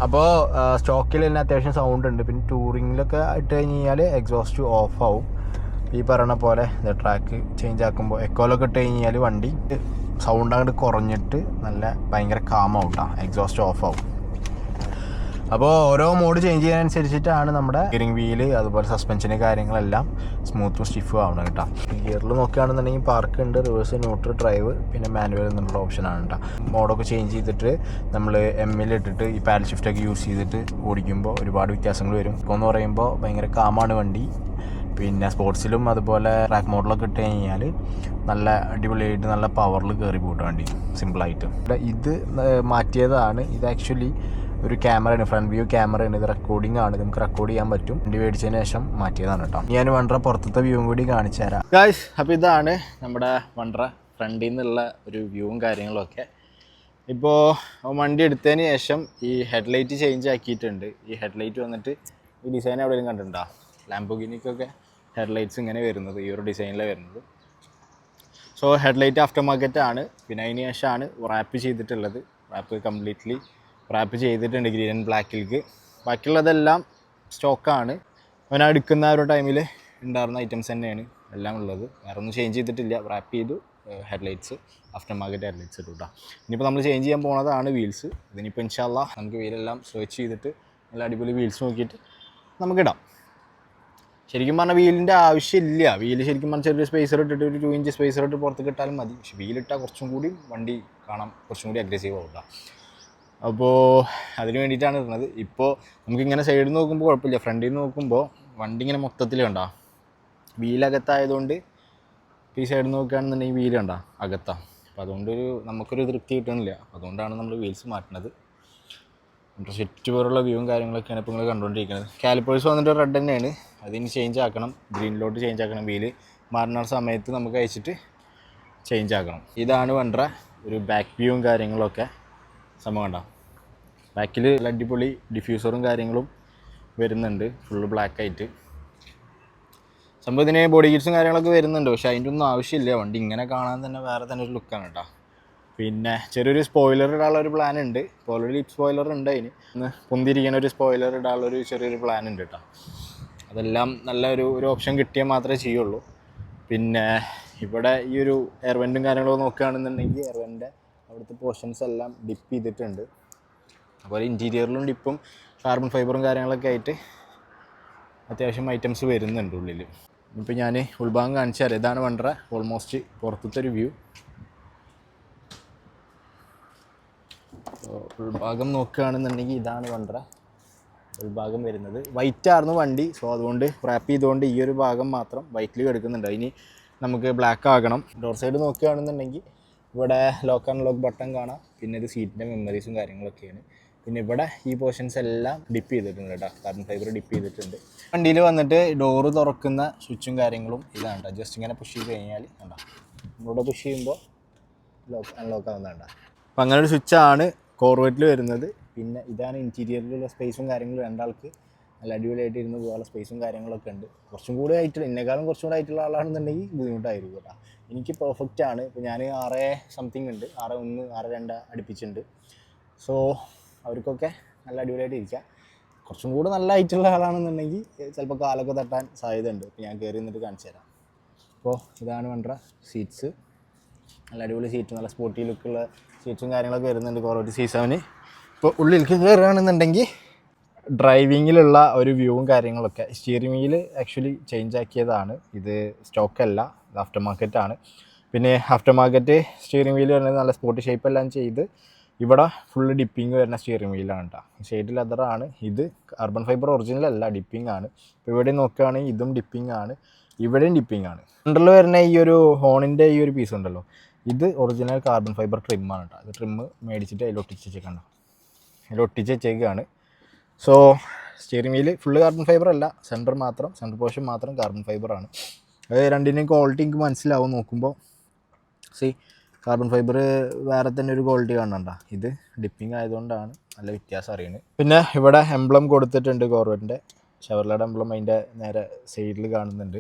[SPEAKER 1] അപ്പോൾ സ്റ്റോക്കിൽ തന്നെ അത്യാവശ്യം സൗണ്ട് ഉണ്ട്. പിന്നെ ടൂറിങ്ങിലൊക്കെ ഇട്ട് കഴിഞ്ഞ് കഴിഞ്ഞാൽ എക്സോസ്റ്റ് ഓഫ് ആവും. ഈ പറയണ പോലെ ട്രാക്ക് ചേഞ്ച് ആക്കുമ്പോൾ എക്കോലൊക്കെ ഇട്ട് കഴിഞ്ഞാൽ വണ്ടി സൗണ്ട് അങ്ങോട്ട് കുറഞ്ഞിട്ട് നല്ല ഭയങ്കര കാമാവും കേട്ടോ, എക്സോസ്റ്റ് ഓഫ് ആവും. അപ്പോൾ ഓരോ മോഡ് ചേഞ്ച് ചെയ്യാനനുസരിച്ചിട്ടാണ് നമ്മുടെ സ്റ്റിയറിംഗ് വീല് അതുപോലെ സസ്പെൻഷന് കാര്യങ്ങളെല്ലാം സ്മൂത്തും സ്റ്റിഫും ആവണം കേട്ടോ. ഗിയറിൽ നോക്കുകയാണെന്നുണ്ടെങ്കിൽ പാർക്ക് ഉണ്ട്, റിവേഴ്സ്, ന്യൂട്രൽ, ഡ്രൈവ്, പിന്നെ മാനുവൽ എന്നുള്ള ഓപ്ഷനാണ് കേട്ടോ. മോഡൊക്കെ ചേഞ്ച് ചെയ്തിട്ട് നമ്മൾ ഇട്ടിട്ട് ഈ പാഡൽ ഷിഫ്റ്റൊക്കെ യൂസ് ചെയ്തിട്ട് ഓടിക്കുമ്പോൾ ഒരുപാട് വ്യത്യാസങ്ങൾ വരും. ഇപ്പോൾ എന്ന് പറയുമ്പോൾ ഭയങ്കര കാമാണ് വണ്ടി. പിന്നെ സ്പോർട്സിലും അതുപോലെ ട്രാക്ക് മോഡിലൊക്കെ ഇട്ട് കഴിഞ്ഞാൽ നല്ല അടിപൊളിയായിട്ട് നല്ല പവറിൽ കയറി പോയിട്ട് വണ്ടി സിമ്പിളായിട്ട്. ഇത് മാറ്റിയതാണ്. ഇത് ആക്ച്വലി ഒരു ക്യാമറയാണ്, ഫ്രണ്ട് വ്യൂ ക്യാമറയാണ്. ഇത് റെക്കോർഡിംഗ് ആണ്, നമുക്ക് റെക്കോർഡ് ചെയ്യാൻ പറ്റും. വണ്ടി മേടിച്ചതിന് ശേഷം മാറ്റിയതാണ് കേട്ടോ. ഞാൻ വണ്ടറ പുറത്തത്തെ വ്യൂവും കൂടി കാണിച്ചു തരാം ഗായ്സ്. അപ്പോൾ ഇതാണ് നമ്മുടെ വണ്ടറ ഫ്രണ്ടിൽ നിന്നുള്ള ഒരു വ്യൂവും കാര്യങ്ങളൊക്കെ. ഇപ്പോൾ വണ്ടി എടുത്തതിന് ശേഷം ഈ ഹെഡ്ലൈറ്റ് ചേഞ്ച് ആക്കിയിട്ടുണ്ട്. ഈ ഹെഡ്ലൈറ്റ് വന്നിട്ട് ഈ ഡിസൈൻ എവിടെയെങ്കിലും കണ്ടിട്ടുണ്ടോ? ലാംബോർഗിനിക്കൊക്കെ ഹെഡ്ലൈറ്റ്സ് ഇങ്ങനെ വരുന്നത് ഈ ഒരു ഡിസൈനിലാണ് വരുന്നത്. സോ ഹെഡ്ലൈറ്റ് ആഫ്റ്റർ മാർക്കറ്റ് ആണ്. പിന്നെ അതിന് ശേഷമാണ് റാപ്പ് ചെയ്തിട്ടുള്ളത്. റാപ്പ് കംപ്ലീറ്റ്ലി റാപ്പ് ചെയ്തിട്ടുണ്ട് ഗ്രീൻ ആൻഡ് ബ്ലാക്കിലേക്ക്. ബാക്കിയുള്ളതെല്ലാം സ്റ്റോക്കാണ്. അവൻ എടുക്കുന്ന ഒരു ടൈമിൽ ഉണ്ടായിരുന്ന ഐറ്റംസ് തന്നെയാണ് എല്ലാം ഉള്ളത്. വേറെ ഒന്നും ചേഞ്ച് ചെയ്തിട്ടില്ല. റാപ്പ് ചെയ്തു ഹെഡ്ലൈറ്റ്സ്, ആഫ്റ്റർ മാർക്കറ്റ് ഹെഡ്ലൈറ്റ്സ് ഇട്ടു കേട്ടോ. ഇനിയിപ്പോൾ നമ്മൾ ചേഞ്ച് ചെയ്യാൻ പോകുന്നതാണ് വീൽസ്. ഇതിനിപ്പോൾ ഇൻഷാല്ലാ നമുക്ക് വീലെല്ലാം സെർച്ച് ചെയ്തിട്ട് നല്ല അടിപൊളി വീൽസ് നോക്കിയിട്ട് നമുക്കിടാം. ശരിക്കും പറഞ്ഞാൽ വീലിൻ്റെ ആവശ്യമില്ല. വീല് ശരിക്കും പറഞ്ഞാൽ ചെറിയ സ്പേസർ ഇട്ടിട്ട് ഒരു 2 ഇഞ്ച് സ്പേസർ ഇട്ട് പുറത്ത് കിട്ടാലും മതി. പക്ഷേ വീലിട്ടാൽ കുറച്ചും കൂടി വണ്ടി കാണാൻ കുറച്ചും കൂടി അഗ്രസീവ് ആവും കേട്ടോ. അപ്പോൾ അതിന് വേണ്ടിയിട്ടാണ് ഇടുന്നത്. ഇപ്പോൾ നമുക്കിങ്ങനെ സൈഡിൽ നിന്ന് നോക്കുമ്പോൾ കുഴപ്പമില്ല, ഫ്രണ്ടിൽ നിന്ന് നോക്കുമ്പോൾ വണ്ടി ഇങ്ങനെ മൊത്തത്തിൽ കണ്ടോ വീലകത്തായതുകൊണ്ട്. ഈ സൈഡിൽ നിന്ന് നോക്കുകയാണെന്നുണ്ടെങ്കിൽ വീല് കണ്ടോ അകത്താണ്. അപ്പോൾ അതുകൊണ്ടൊരു നമുക്കൊരു തൃപ്തി കിട്ടുന്നില്ല. അതുകൊണ്ടാണ് നമ്മൾ വീൽസ് മാറ്റുന്നത്. ചുറ്റുപോലുള്ള വ്യൂവും കാര്യങ്ങളൊക്കെയാണ് ഇപ്പോൾ നിങ്ങൾ കണ്ടുകൊണ്ടിരിക്കുന്നത്. കാലിപ്പേഴ്സ് വന്നിട്ട് റെഡ് തന്നെയാണ്, അതിന് ചേഞ്ച് ആക്കണം. ഗ്രീനിലോട്ട് ചേഞ്ച് ആക്കണം. വീല് മാറുന്ന സമയത്ത് നമുക്ക് അയച്ചിട്ട് ചേഞ്ച് ആക്കണം. ഇതാണ് വണ്ടറ ഒരു ബാക്ക് വ്യൂവും കാര്യങ്ങളൊക്കെ സംഭവം കണ്ടോ. ബാക്കിൽ അടിപൊളി ഡിഫ്യൂസറും കാര്യങ്ങളും വരുന്നുണ്ട്, ഫുള്ള് ബ്ലാക്ക് ആയിട്ട്. സംഭവത്തിന് ബോഡി കിറ്റ്സും കാര്യങ്ങളൊക്കെ വരുന്നുണ്ട്, പക്ഷേ അതിൻ്റെ ഒന്നും ആവശ്യമില്ല. വണ്ടി ഇങ്ങനെ കാണാൻ തന്നെ വേറെ തന്നെ ഒരു ലുക്കാണ് കേട്ടോ. പിന്നെ ചെറിയൊരു സ്പോയിലർ ഇടാനുള്ള ഒരു പ്ലാൻ ഉണ്ട്. ഇപ്പോൾ ഓൾറെഡി ലിപ് സ്പോയിലർ ഉണ്ട്. അതിന് ഒന്ന് പൊന്തിരിക്കുന്ന ഒരു സ്പോയിലർ ഇടാനുള്ള ഒരു ചെറിയൊരു പ്ലാൻ ഉണ്ട് കേട്ടോ. അതെല്ലാം നല്ല ഒരു ഓപ്ഷൻ കിട്ടിയാൽ മാത്രമേ ചെയ്യുള്ളൂ. പിന്നെ ഇവിടെ ഈ ഒരു എയർ വെൻറ്റും കാര്യങ്ങളൊക്കെ നോക്കുകയാണെന്നുണ്ടെങ്കിൽ എയർ വെൻറ്റിൻ്റെ അവിടുത്തെ പോർഷൻസ് എല്ലാം ഡിപ്പ് ചെയ്തിട്ടുണ്ട്. അതുപോലെ ഇൻറ്റീരിയറിലും ഡിപ്പും കാർബൺ ഫൈബറും കാര്യങ്ങളൊക്കെ ആയിട്ട് അത്യാവശ്യം ഐറ്റംസ് വരുന്നുണ്ട് ഉള്ളിൽ. ഇപ്പോൾ ഞാൻ ഉൾഭാഗം കാണിച്ചു തരാം. ഇതാണ് വണ്ടറ ഓൾമോസ്റ്റ് പുറത്തത്തെ ഒരു വ്യൂ. ഉൾഭാഗം നോക്കുകയാണെന്നുണ്ടെങ്കിൽ ഇതാണ് വണ്ടറ ഉൾഭാഗം വരുന്നത്. വൈറ്റ് ആയിരുന്നു വണ്ടി. സോ അതുകൊണ്ട് റാപ്പ് ചെയ്തുകൊണ്ട് ഈ ഒരു ഭാഗം മാത്രം വൈറ്റിൽ എടുക്കുന്നുണ്ട്. അതിന് നമുക്ക് ബ്ലാക്ക് ആകണം. ഡോർ സൈഡ് നോക്കുകയാണെന്നുണ്ടെങ്കിൽ ഇവിടെ ലോക്ക് ആൻഡ് ലോക്ക് ബട്ടൺ കാണാം. പിന്നെ ഇത് സീറ്റിൻ്റെ മെമ്മറീസും കാര്യങ്ങളൊക്കെയാണ്. പിന്നെ ഇവിടെ ഈ പോർഷൻസ് എല്ലാം ഡിപ്പ് ചെയ്തിട്ടുണ്ട് കേട്ടോ. കാർബൺ ഫൈബർ ഡിപ്പ് ചെയ്തിട്ടുണ്ട്. വണ്ടിയിൽ വന്നിട്ട് ഡോറ് തുറക്കുന്ന സ്വിച്ചും കാര്യങ്ങളും ഇതാണ് കേട്ടോ. ജസ്റ്റ് ഇങ്ങനെ പുഷ് ചെയ്ത് കഴിഞ്ഞാൽ കണ്ടോ, നമ്മളിവിടെ പുഷ് ചെയ്യുമ്പോൾ ലോക്ക് അൺലോക്ക് ആവുന്നതാണ്. അപ്പം അങ്ങനെ ഒരു സ്വിച്ചാണ് കോർവെറ്റിൽ വരുന്നത്. പിന്നെ ഇതാണ് ഇൻറ്റീരിയറിലുള്ള സ്പേസും കാര്യങ്ങളും. രണ്ടാൾക്ക് നല്ല അടിപൊളിയായിട്ട് ഇരുന്ന് പോകാനുള്ള സ്പേസും കാര്യങ്ങളൊക്കെ ഉണ്ട്. കുറച്ചും കൂടി ആയിട്ടുള്ള, എന്നെക്കാളും കുറച്ചും കൂടി ആയിട്ടുള്ള ആളാണെന്നുണ്ടെങ്കിൽ ബുദ്ധിമുട്ടായിരിക്കും കേട്ടോ. എനിക്ക് പെർഫെക്റ്റ് ആണ്. ഇപ്പോൾ ഞാൻ 6 സംതിങ് ഉണ്ട്, 6.1 6.2 അടുപ്പിച്ചിട്ടുണ്ട്. സോ അവർക്കൊക്കെ നല്ല അടിപൊളിയായിട്ട് ഇരിക്കാം. കുറച്ചും കൂടെ നല്ല ഹൈറ്റുള്ള ആളാണെന്നുണ്ടെങ്കിൽ ചിലപ്പോൾ കാലൊക്കെ തട്ടാൻ സാധ്യതയുണ്ട്. ഇപ്പോൾ ഞാൻ കയറി നിന്നിട്ട് കാണിച്ചു തരാം. അപ്പോൾ ഇതാണ് വണ്ടറ സീറ്റ്സ്. നല്ല അടിപൊളി സീറ്റ്, നല്ല സ്പോർട്ടി ലുക്കുള്ള സീറ്റ്സും കാര്യങ്ങളൊക്കെ വരുന്നുണ്ട് കോർവെറ്റ് C7. ഇപ്പോൾ ഉള്ളിലേക്ക് കയറുകയാണെന്നുണ്ടെങ്കിൽ ഡ്രൈവിങ്ങിലുള്ള ഒരു വ്യൂവും കാര്യങ്ങളൊക്കെ. സ്റ്റിയറിംഗ് വീല് ആക്ച്വലി ചേഞ്ച് ആക്കിയതാണ്. ഇത് സ്റ്റോക്കല്ല, ഇത് ആഫ്റ്റർ മാർക്കറ്റാണ്. പിന്നെ ആഫ്റ്റർ മാർക്കറ്റ് സ്റ്റിയറിംഗ് വീല് വരുന്നത് നല്ല സ്പോർട്ടി ഷേപ്പ് എല്ലാം ചെയ്ത് ഇവിടെ ഫുള്ള് ഡിപ്പിങ് വരുന്ന സ്റ്റിയറിംഗ് വീലാണ് കേട്ടോ. ഷെയ്ഡ് ലെതറാണ്. ഇത് കാർബൺ ഫൈബർ ഒറിജിനൽ അല്ല, ഡിപ്പിംഗ് ആണ്. ഇപ്പോൾ ഇവിടെ നോക്കുകയാണെങ്കിൽ ഇതും ഡിപ്പിംഗ് ആണ്, ഇവിടെയും ഡിപ്പിംഗ് ആണ്. സെൻറ്ററിൽ വരുന്ന ഈ ഒരു ഹോണിൻ്റെ ഈ ഒരു പീസ് ഉണ്ടല്ലോ, ഇത് ഒറിജിനൽ കാർബൺ ഫൈബർ ട്രിമ്മാണ് കേട്ടോ. ഇത് ട്രിമ്മ് മേടിച്ചിട്ട് അതിലൊട്ടിച്ച് വെച്ചേക്കണ്ട, അതിലൊട്ടിച്ച് വെച്ചേക്കാണ്. So steering wheel full carbon fibre അല്ല, സെൻറ്റർ പോർഷൻ മാത്രം കാർബൺ ഫൈബറാണ്. അത് രണ്ടിൻ്റെയും ക്വാളിറ്റി എനിക്ക് മനസ്സിലാവും നോക്കുമ്പോൾ. കാർബൺ ഫൈബർ വേറെ തന്നെ ഒരു ക്വാളിറ്റി കാണണ്ട. ഇത് ഡിപ്പിംഗ് ആയതുകൊണ്ടാണ് നല്ല വ്യത്യാസം അറിയുന്നത്. പിന്നെ ഇവിടെ എംബ്ലം കൊടുത്തിട്ടുണ്ട് കോർവെറ്റിൻ്റെ, ഷെവർലെയുടെ എംബ്ലം അതിൻ്റെ നേരെ സൈഡിൽ കാണുന്നുണ്ട്.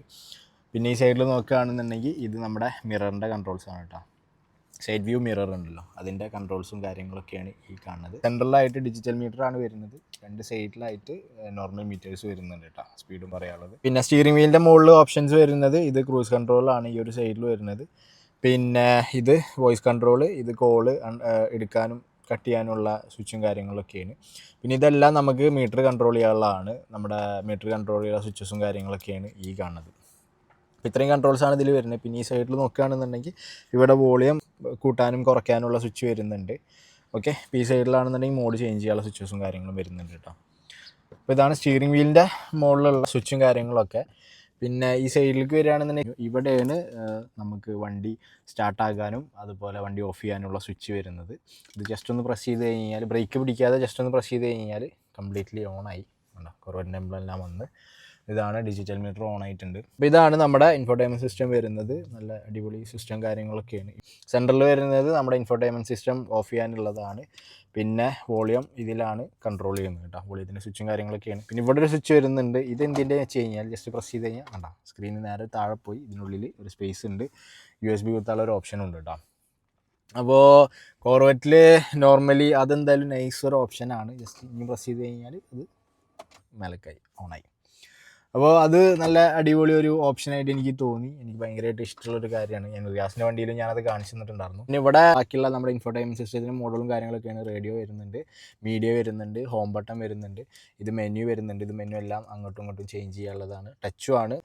[SPEAKER 1] പിന്നെ ഈ സൈഡിൽ നോക്കുകയാണെന്നുണ്ടെങ്കിൽ ഇത് നമ്മുടെ മിററിൻ്റെ കൺട്രോൾസാണ് കേട്ടോ. സൈഡ് വ്യൂ മിറർ ഉണ്ടല്ലോ, അതിൻ്റെ കൺട്രോൾസും കാര്യങ്ങളൊക്കെയാണ് ഈ കാണുന്നത്. സെൻട്രലായിട്ട് ഡിജിറ്റൽ മീറ്ററാണ് വരുന്നത്. 2 സൈഡിലായിട്ട് നോർമൽ മീറ്റേഴ്സ് വരുന്നുണ്ട് കേട്ടോ, സ്പീഡും പറയാനുള്ളത്. പിന്നെ സ്റ്റിയറിംഗ് വീലിൻ്റെ മുകളിൽ ഓപ്ഷൻസ് വരുന്നത്, ഇത് ക്രൂസ് കൺട്രോളാണ് ഈ ഒരു സൈഡിൽ വരുന്നത്. പിന്നെ ഇത് വോയിസ് കൺട്രോൾ, ഇത് കോള് എടുക്കാനും കട്ട് ചെയ്യാനുള്ള സ്വിച്ചും കാര്യങ്ങളൊക്കെയാണ്. പിന്നെ ഇതെല്ലാം നമുക്ക് മീറ്റർ കൺട്രോൾ ചെയ്യാനുള്ളതാണ്. നമ്മുടെ മീറ്റർ കൺട്രോൾ ചെയ്യാനുള്ള സ്വിച്ചസും കാര്യങ്ങളൊക്കെയാണ് ഈ കാണുന്നത്. അപ്പോൾ ഇത്രയും കൺട്രോൾസാണ് ഇതിൽ വരുന്നത്. പിന്നെ ഈ സൈഡിൽ നോക്കുകയാണെന്നുണ്ടെങ്കിൽ ഇവിടെ വോളിയം കൂട്ടാനും കുറയ്ക്കാനുള്ള സ്വിച്ച് വരുന്നുണ്ട്. ഓക്കെ, ഈ സൈഡിലാണെന്നുണ്ടെങ്കിൽ മോഡ് ചേഞ്ച് ചെയ്യാനുള്ള സ്വിച്ചസും കാര്യങ്ങളും വരുന്നുണ്ട് കേട്ടോ. അപ്പോൾ ഇതാണ് സ്റ്റിയറിംഗ് വീലിൻ്റെ മുകളിലുള്ള സ്വിച്ചും കാര്യങ്ങളൊക്കെ. പിന്നെ ഈ സൈഡിലേക്ക് വരികയാണെന്നുണ്ടെങ്കിൽ ഇവിടെയാണ് നമുക്ക് വണ്ടി സ്റ്റാർട്ടാക്കാനും അതുപോലെ വണ്ടി ഓഫ് ചെയ്യാനുള്ള സ്വിച്ച് വരുന്നത്. ഇത് ജസ്റ്റ് ഒന്ന് പ്രസ് ചെയ്ത് കഴിഞ്ഞാൽ, ബ്രേക്ക് പിടിക്കാതെ ജസ്റ്റ് ഒന്ന് പ്രസ് ചെയ്ത് കഴിഞ്ഞാൽ കംപ്ലീറ്റ്ലി ഓണായി. കോർവെറ്റിൻ്റെ എംബ്ലം വന്ന് ഇതാണ് ഡിജിറ്റൽ മീറ്റർ ഓൺ ആയിട്ടുണ്ട്. അപ്പോൾ ഇതാണ് നമ്മുടെ ഇൻഫോർടൈൻമെൻറ്റ് സിസ്റ്റം വരുന്നത്. നല്ല അടിപൊളി സിസ്റ്റം കാര്യങ്ങളൊക്കെയാണ്. സെൻറ്ററിൽ വരുന്നത് നമ്മുടെ ഇൻഫോർടൈൻമെൻറ്റ് സിസ്റ്റം ഓഫ് ചെയ്യാനുള്ളതാണ്. പിന്നെ വോളിയം ഇതിലാണ് കൺട്രോൾ ചെയ്യുന്നത് കേട്ടോ. വോളിയത്തിൻ്റെ സ്വിച്ചും കാര്യങ്ങളൊക്കെയാണ്. പിന്നെ ഇവിടെ ഒരു സ്വിച്ച് വരുന്നുണ്ട്. ഇത് എന്തിൻ്റെ വെച്ച് കഴിഞ്ഞാൽ ജസ്റ്റ് പ്രസ് ചെയ്ത് കഴിഞ്ഞാൽ കണ്ടോ, സ്ക്രീനിൽ നേരെ താഴെ പോയി ഇതിനുള്ളിൽ ഒരു സ്പേസ് ഉണ്ട്, USB കുത്താനുള്ള ഒരു ഓപ്ഷൻ ഉണ്ട് കേട്ടോ. അപ്പോൾ കോർവെറ്റിൽ നോർമലി അതെന്തായാലും നൈസർ ഓപ്ഷനാണ്. ജസ്റ്റ് ഇനി പ്രസ് ചെയ്ത് കഴിഞ്ഞാൽ അത് മേലക്കായി ഓണായി. അപ്പോൾ അത് നല്ല അടിപൊളി ഒരു ഓപ്ഷനായിട്ട് എനിക്ക് തോന്നി. എനിക്ക് ഭയങ്കരമായിട്ട് ഇഷ്ടമുള്ളൊരു കാര്യമാണ്. ഞാൻ റിയാസിൻ്റെ വണ്ടിയിലും ഞാനത് കാണിച്ചു തന്നിട്ടുണ്ടായിരുന്നു. പിന്നെ ഇവിടെ ബാക്കിയുള്ള നമ്മുടെ ഇൻഫോർടൈൻമെൻറ്റ് സിസ്റ്റത്തിൻ്റെ മോഡലും കാര്യങ്ങളൊക്കെയാണ്. റേഡിയോ വരുന്നുണ്ട്, മീഡിയ വരുന്നുണ്ട്, ഹോം ബട്ടൺ വരുന്നുണ്ട്, ഇത് മെനു വരുന്നുണ്ട്. ഇത് മെനു എല്ലാം അങ്ങോട്ടും ഇങ്ങോട്ടും ചേഞ്ച് ചെയ്യാനുള്ളതാണ്, ടച്ചും ആണ്.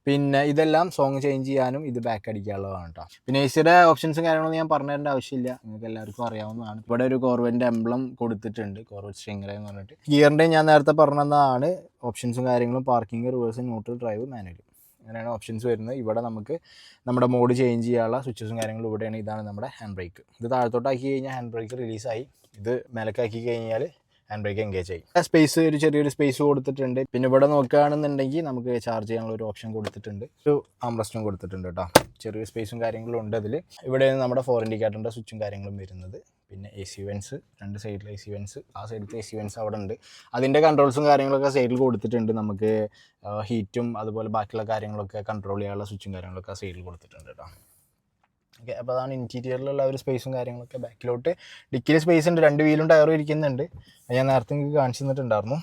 [SPEAKER 1] പിന്നെ ഇതെല്ലാം സോങ് ചേഞ്ച് ചെയ്യാനും ഇത് ബാക്ക് അടിക്കാനുള്ളതാണ് കേട്ടോ. പിന്നെ എസിയുടെ ഓപ്ഷൻസും കാര്യങ്ങളൊന്നും ഞാൻ പറഞ്ഞു തരേണ്ട ആവശ്യമില്ല, നിങ്ങൾക്ക് എല്ലാവർക്കും അറിയാവുന്നതാണ്. ഇവിടെ ഒരു കോർവെറ്റിൻ്റെ എംബ്ലം കൊടുത്തിട്ടുണ്ട്, കോർവെറ്റ് സ്ട്രിംഗർ എന്ന് പറഞ്ഞിട്ട്. ഗിയറിൻ്റെ ഞാൻ നേരത്തെ പറഞ്ഞതാണ് ഓപ്ഷൻസും കാര്യങ്ങളും, parking, reverse, neutral, drive, manual, അങ്ങനെയാണ് ഓപ്ഷൻസ് വരുന്നത്. ഇവിടെ നമുക്ക് നമ്മുടെ മോഡ് ചേഞ്ച് ചെയ്യാനുള്ള സ്വിച്ചസും കാര്യങ്ങളും ഇവിടെയാണ്. ഇതാണ് നമ്മുടെ ഹാൻഡ് ബ്രേക്ക്. ഇത് താഴത്തോട്ടാക്കി കഴിഞ്ഞാൽ ഹാൻഡ് ബ്രേക്ക് റിലീസായി. ഇത് മേലക്കാക്കി കഴിഞ്ഞാൽ ഹാൻഡ് ബ്രേക്ക് എൻഗേജ് ആയി. സ്പേസ്, ഒരു ചെറിയൊരു സ്പേസ് കൊടുത്തിട്ടുണ്ട്. പിന്നെ ഇവിടെ നോക്കുകയാണെന്നുണ്ടെങ്കിൽ നമുക്ക് ചാർജ് ചെയ്യാനുള്ള ഒരു ഓപ്ഷൻ കൊടുത്തിട്ടുണ്ട്, ഒരു ആംറസ്റ്റും കൊടുത്തിട്ടുണ്ട് കേട്ടോ. ചെറിയ സ്പേസും കാര്യങ്ങളും ഉണ്ട് അതിൽ. ഇവിടെയാണ് നമ്മുടെ 4 ഇൻഡിക്കേറ്ററിൻ്റെ സ്വിച്ചും കാര്യങ്ങളും വരുന്നത്. പിന്നെ AC വെൻസ്, 2 സൈഡിലെ AC വെൻസ്, ആ സൈഡിലത്തെ AC വെൻസ് അവിടെ ഉണ്ട്. അതിൻ്റെ കൺട്രോൾസും കാര്യങ്ങളൊക്കെ സൈഡിൽ കൊടുത്തിട്ടുണ്ട്. നമുക്ക് ഹീറ്റും അതുപോലെ ബാക്കിയുള്ള കാര്യങ്ങളൊക്കെ കൺട്രോൾ ചെയ്യാനുള്ള സ്വിച്ചും കാര്യങ്ങളൊക്കെ സൈഡിൽ കൊടുത്തിട്ടുണ്ട് കേട്ടോ. ഓക്കെ, അപ്പോൾ അതാണ് ഇൻറ്റീരിയറിലുള്ള ഒരു സ്പേസും കാര്യങ്ങളൊക്കെ. ബാക്കിലോട്ട് ഡിക്കിയിൽ സ്പേസ് ഉണ്ട്, 2 വീലും ടയറും ഇരിക്കുന്നുണ്ട്. അത് ഞാൻ നേരത്തെ നിങ്ങൾക്ക് കാണിച്ചു തന്നിട്ടുണ്ടായിരുന്നു.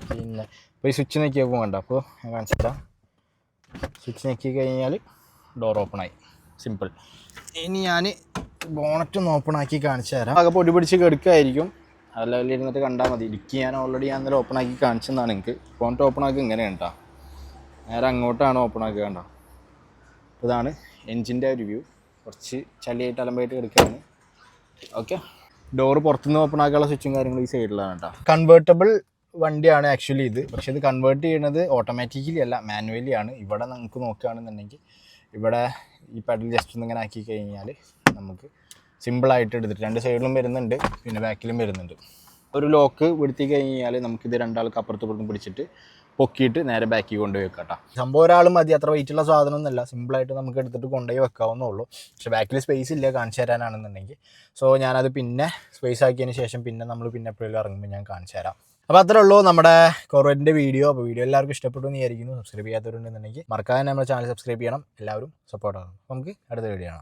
[SPEAKER 1] പിന്നെ ഇപ്പോൾ ഈ സ്വിച്ച് ഞെക്കിയപ്പോൾ വേണ്ട, അപ്പോൾ ഞാൻ കാണിച്ചു തരാം. സ്വിച്ച് ഞെക്കി കഴിഞ്ഞാൽ ഡോർ ഓപ്പണായി, സിമ്പിൾ. ഇനി ഞാൻ ബോണറ്റ് ഒന്ന് ഓപ്പൺ ആക്കി കാണിച്ചു തരാം. ആകെ പൊടി പിടിച്ച് കെടുക്കായിരിക്കും, അല്ല ഇരുന്നിട്ട് കണ്ടാൽ മതി. ഡിക്കി ഞാൻ ഓൾറെഡി ഞാൻ ഇന്നലെ ഓപ്പൺ ആക്കി കാണിച്ചതാണ് നിങ്ങൾക്ക്. ബോണറ്റ് ഓപ്പൺ ആക്കി ഇങ്ങനെയാണ് കേട്ടോ, നേരെ അങ്ങോട്ടാണ് ഓപ്പൺ ആക്കുക കണ്ടോ. ഇതാണ് എൻജിൻ്റെ ഒരു വ്യൂ, കുറച്ച് ചളിയായിട്ട് അലമ്പായിട്ട് കിടക്കുകയാണ്. ഓക്കെ, ഡോറ് പുറത്തുനിന്ന് ഓപ്പൺ ആക്കാനുള്ള സ്വിച്ചും കാര്യങ്ങളും ഈ സൈഡിലാണ് കേട്ടോ. കൺവേർട്ടബിൾ വണ്ടിയാണ് ആക്ച്വലി ഇത്, പക്ഷേ ഇത് കൺവേർട്ട് ചെയ്യുന്നത് ഓട്ടോമാറ്റിക്കലി അല്ല, മാനുവലി ആണ്. ഇവിടെ നമുക്ക് നോക്കുകയാണെന്നുണ്ടെങ്കിൽ ഇവിടെ ഈ പെഡൽ ജസ്റ്റ് ഒന്ന് ഇങ്ങനെ ആക്കി കഴിഞ്ഞാൽ നമുക്ക് സിമ്പിളായിട്ട് എടുത്തിട്ട് 2 സൈഡിലും വരുന്നുണ്ട്, പിന്നെ ബാക്കിലും വരുന്നുണ്ട്. ഒരു ലോക്ക് പിടുത്തി കഴിഞ്ഞാൽ നമുക്കിത് രണ്ടാൾക്ക് അപ്പുറത്തും പിടിച്ചിട്ട് പൊക്കിയിട്ട് നേരെ ബാക്കിൽ കൊണ്ടുപോയി വെക്കാം കേട്ടോ. സംഭവം ഒരാൾ മതി, അത്ര വെയിറ്റുള്ള സാധനമൊന്നുമല്ല, സിമ്പിളായിട്ട് നമുക്ക് എടുത്തിട്ട് കൊണ്ടുപോയി വെക്കാവുന്നേ ഉള്ളൂ. പക്ഷേ ബാക്കിൽ സ്പേസ് ഇല്ല കാണിച്ചു തരാനാണെന്നുണ്ടെങ്കിൽ. സോ ഞാനത് പിന്നെ സ്പേസ് ആക്കിയതിന് ശേഷം പിന്നെ എപ്പോഴും ഇറങ്ങുമ്പോൾ ഞാൻ കാണിച്ചു തരാം. അപ്പോൾ അത്രേ ഉള്ളൂ നമ്മുടെ കോർവെറ്റിൻ്റെ വീഡിയോ. അപ്പോൾ വീഡിയോ എല്ലാവർക്കും ഇഷ്ടപ്പെട്ടു എന്ന് വിചാരിക്കുന്നു. സബ്സ്ക്രൈബ് ചെയ്യാത്തവരുണ്ടെന്നുണ്ടെങ്കിൽ മറക്കാതെ നമ്മുടെ ചാനൽ സബ്സ്ക്രൈബ് ചെയ്യണം. എല്ലാവരും സപ്പോർട്ട് ആകണം. നമുക്ക് അടുത്ത വീഡിയോ കാണാം.